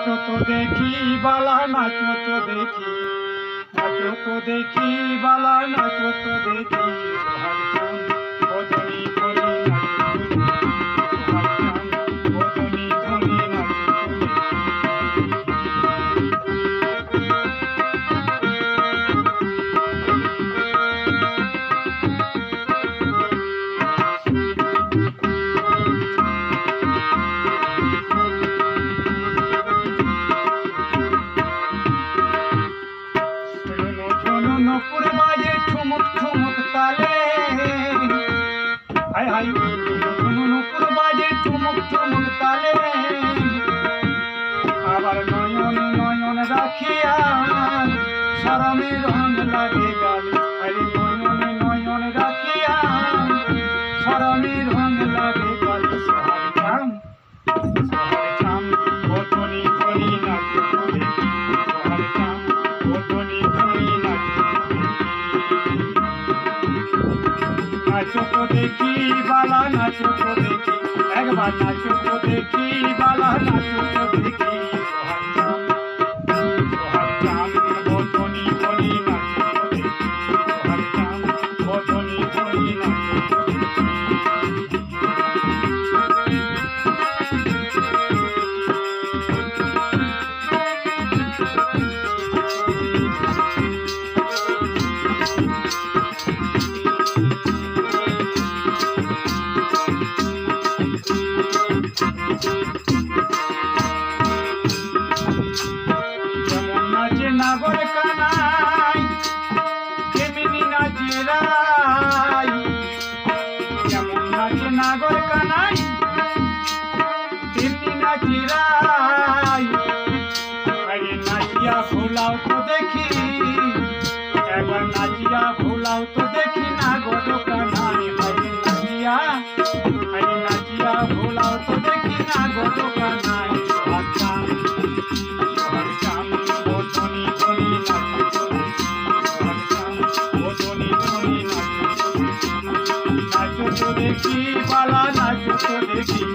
নাচো তো দেখি বালা নাচো তো দেখি, নাচো তো দেখি বালা নাচো তো দেখি, সোহাগ চাঁদ বদনি ধনি নপুর বাজে ঠুমুক ঠুমুক তালে, হাই হাই নপুর বাজে ঠুমুক ঠুমুক তালে, আবার নয়ন নয়ন রাখিয়া শরমে রং লাগে গালে, আরে নয়ন নয়ন রাখিয়া শরমে রং লাগে গালে, সোহাগ চাঁদ বদনি ধনি নাচো তো দেখি, সোহাগ চাঁদ বদনি ধনি নাচো তো দেখি বালা নাচো তো দেখি, একবার নাচো তো দেখি বালা নাচো তো দেখি, সোহাগ চাঁদ বদনি ধনি নাচো তো দেখি, সোহাগ চাঁদ বদনি ধনি নাচো তো দেখি। নাগর কানাই তেমনি নাচে রাই, যেমন নাচে নাগর কানাই তেমনি নাচে রাই, আরে নাচিয়া ভোলাও তো দেখি, একবার নাচিয়া ভোলাও তো দেখি নাগর কানাই, আরে নাচিয়া ভোলাও তো দেখি নাগর কানাই, সোহাগ চাঁদ নাচো তো দেখি বালা নাচো তো দেখি,